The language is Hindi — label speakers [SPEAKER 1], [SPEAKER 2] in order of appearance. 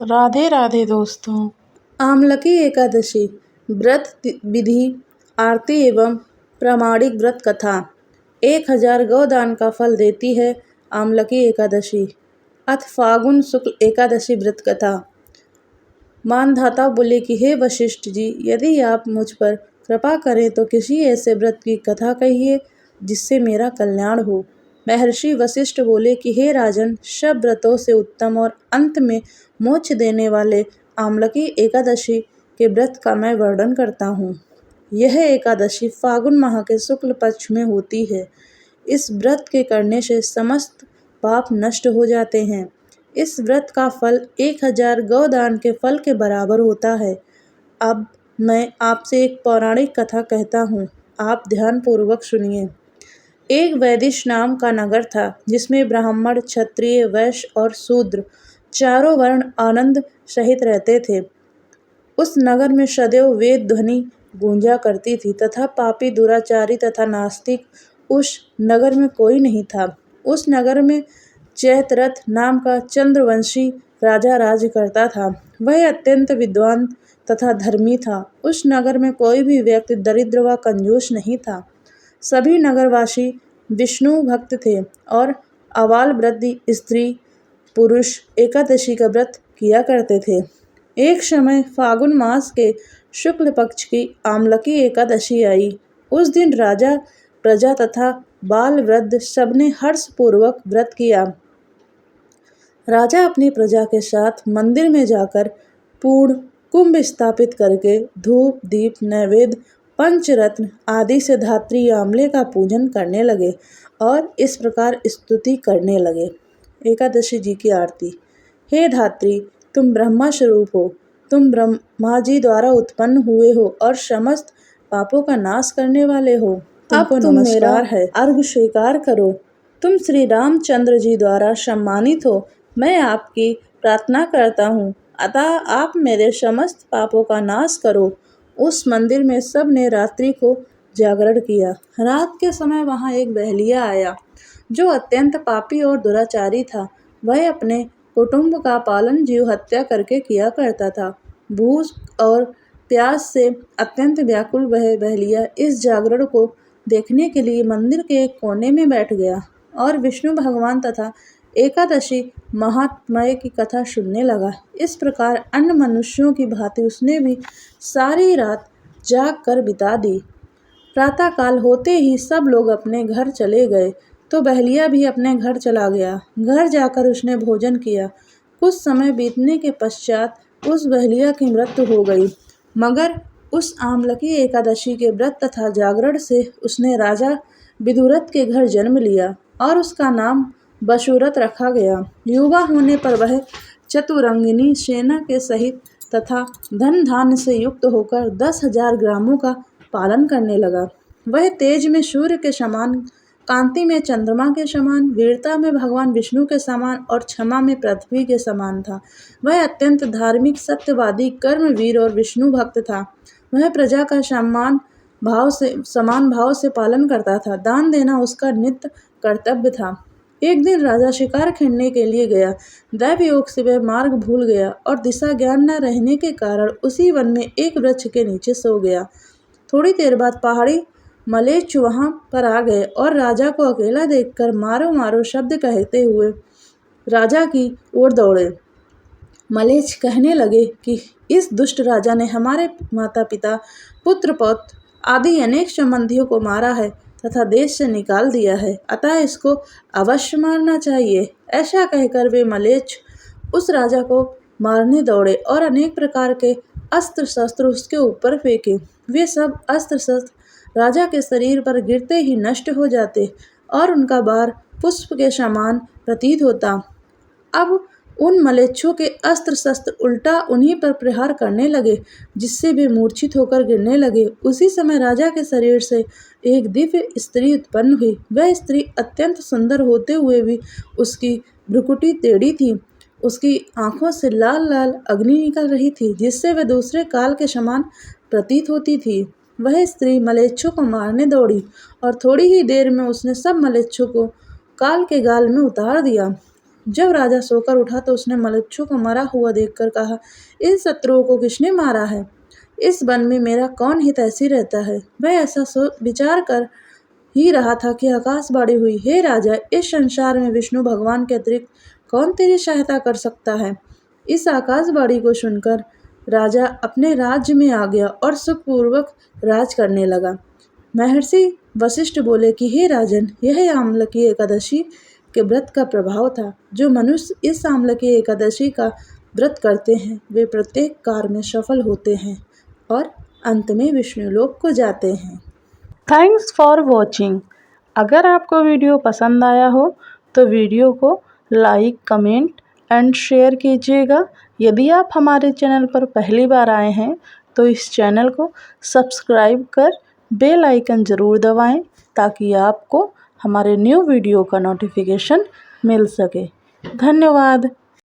[SPEAKER 1] राधे राधे दोस्तों।
[SPEAKER 2] आमलकी एकादशी व्रत विधि, आरती एवं प्रामाणिक व्रत कथा। 1000 गौदान का फल देती है आमलकी एकादशी। अथ फागुन शुक्ल एकादशी व्रत कथा। मानधाता बोले कि हे वशिष्ठ जी, यदि आप मुझ पर कृपा करें तो किसी ऐसे व्रत की कथा कहिए जिससे मेरा कल्याण हो। महर्षि वशिष्ठ बोले कि हे राजन, सब व्रतों से उत्तम और अंत में मोक्ष देने वाले आमलकी एकादशी के व्रत का मैं वर्णन करता हूँ। यह एकादशी फागुन माह के शुक्ल पक्ष में होती है। इस व्रत के करने से समस्त पाप नष्ट हो जाते हैं। इस व्रत का फल 1000 गौदान के फल के बराबर होता है। अब मैं आपसे एक पौराणिक कथा कहता हूँ, आप ध्यानपूर्वक सुनिए। एक वैदिश नाम का नगर था जिसमें ब्राह्मण, क्षत्रिय, वैश्य और शूद्र चारों वर्ण आनंद सहित रहते थे। उस नगर में सदैव वेद ध्वनि गूंजा करती थी तथा पापी, दुराचारी तथा नास्तिक उस नगर में कोई नहीं था। उस नगर में चैत्ररथ नाम का चंद्रवंशी राजा राज करता था। वह अत्यंत विद्वान तथा धर्मी था। उस नगर में कोई भी व्यक्ति दरिद्र व कंजूस नहीं था। सभी नगरवासी विष्णु भक्त थे और आबाल वृद्ध, स्त्री पुरुष एकादशी का व्रत किया करते थे। एक समय फागुन मास के शुक्ल पक्ष की आमलकी एकादशी आई। उस दिन राजा, प्रजा तथा बाल वृद्ध सबने हर्षपूर्वक व्रत किया। राजा अपनी प्रजा के साथ मंदिर में जाकर पूर्ण कुंभ स्थापित करके धूप, दीप, नैवेद्य, पंचरत्न आदि से धात्री आमले का पूजन करने लगे और इस प्रकार स्तुति करने लगे। एकादशी जी की आरती। हे धात्री, तुम ब्रह्मा स्वरूप हो। तुम ब्रह्मा जी द्वारा उत्पन्न हुए हो और समस्त पापों का नाश करने वाले हो। तुमको नमस्कार है। अर्घ्य स्वीकार करो। तुम श्री रामचंद्र जी द्वारा सम्मानित हो। मैं आपकी प्रार्थना करता हूँ, अतः आप मेरे समस्त पापों का नाश करो। उस मंदिर में सब ने रात्रि को जागरण किया। रात के समय वहाँ एक बहलिया आया जो अत्यंत पापी और दुराचारी था। वह अपने कुटुंब का पालन जीव हत्या करके किया करता था। भूख और प्यास से अत्यंत व्याकुल वह बहलिया इस जागरण को देखने के लिए मंदिर के एक कोने में बैठ गया और विष्णु भगवान तथा एकादशी महात्म्य की कथा सुनने लगा। इस प्रकार अन्य मनुष्यों की भांति उसने भी सारी रात जाग कर बिता दी। प्रातःकाल होते ही सब लोग अपने घर चले गए तो बहलिया भी अपने घर चला गया। घर जाकर उसने भोजन किया। कुछ समय बीतने के पश्चात उस बहलिया की मृत्यु हो गई, मगर उस आमलकी एकादशी के व्रत तथा जागरण से उसने राजा विदुरथ के घर जन्म लिया और उसका नाम बसुरथ रखा गया। युवा होने पर वह चतुरंगिनी सेना के सहित तथा धन धान्य से युक्त होकर 10,000 ग्रामों का पालन करने लगा। वह तेज में सूर्य के समान, कांति में चंद्रमा के समान, वीरता में भगवान विष्णु के समान और क्षमा में पृथ्वी के समान था। वह अत्यंत धार्मिक, सत्यवादी, कर्मवीर और विष्णु भक्त था। वह प्रजा का समान भाव से पालन करता था। दान देना उसका नित्य कर्तव्य था। एक दिन राजा शिकार खेलने के लिए गया। दैव योग से वह मार्ग भूल गया और दिशा ज्ञान न रहने के कारण उसी वन में एक वृक्ष के नीचे सो गया। थोड़ी देर बाद पहाड़ी मलेच्छ वहां पर आ गए और राजा को अकेला देखकर मारो मारो शब्द कहते हुए राजा की ओर दौड़े। मलेच्छ कहने लगे कि इस दुष्ट राजा ने हमारे माता पिता, पुत्र पौत्र आदि अनेक संबंधियों को मारा है तथा देश से निकाल दिया है, अतः इसको अवश्य मारना चाहिए। ऐसा कहकर वे मलेच्छ उस राजा को मारने दौड़े और अनेक प्रकार के अस्त्र शस्त्र उसके ऊपर फेंके। वे सब अस्त्र शस्त्र राजा के शरीर पर गिरते ही नष्ट हो जाते और उनका बार पुष्प के समान प्रतीत होता। अब उन मलेच्छों के अस्त्र शस्त्र उल्टा उन्हीं पर प्रहार करने लगे, जिससे वे मूर्छित होकर गिरने लगे। उसी समय राजा के शरीर से एक दिव्य स्त्री उत्पन्न हुई। वह स्त्री अत्यंत सुंदर होते हुए भी उसकी भ्रुकुटी टेढ़ी थी। उसकी आंखों से लाल लाल अग्नि निकल रही थी, जिससे वह दूसरे काल के समान प्रतीत होती थी। वह स्त्री मलेच्छों को मारने दौड़ी और थोड़ी ही देर में उसने सब मलेच्छों को काल के गाल में उतार दिया। जब राजा सोकर उठा तो उसने मलेच्छु को मरा हुआ देखकर कहा, इन शत्रुओं को किसने मारा है? इस वन में मेरा कौन हितैषी रहता है? वह ऐसा विचार कर ही रहा था कि आकाशवाणी हुई, हे राजा, इस संसार में विष्णु भगवान के अतिरिक्त कौन तेरी सहायता कर सकता है? इस आकाशवाणी को सुनकर राजा अपने राज्य में आ गया और सुखपूर्वक राज करने लगा। महर्षि वशिष्ठ बोले कि हे राजन, यह आम्लकी एकादशी के व्रत का प्रभाव था। जो मनुष्य इस आम्लकी एकादशी का व्रत करते हैं वे प्रत्येक कार्य में सफल होते हैं और अंत में विष्णुलोक को जाते हैं।
[SPEAKER 1] Thanks for watching. अगर आपको वीडियो पसंद आया हो तो वीडियो को लाइक, कमेंट एंड शेयर कीजिएगा। यदि आप हमारे चैनल पर पहली बार आए हैं तो इस चैनल को सब्सक्राइब कर बेल आइकन ज़रूर दबाएं ताकि आपको हमारे न्यू वीडियो का नोटिफिकेशन मिल सके। धन्यवाद।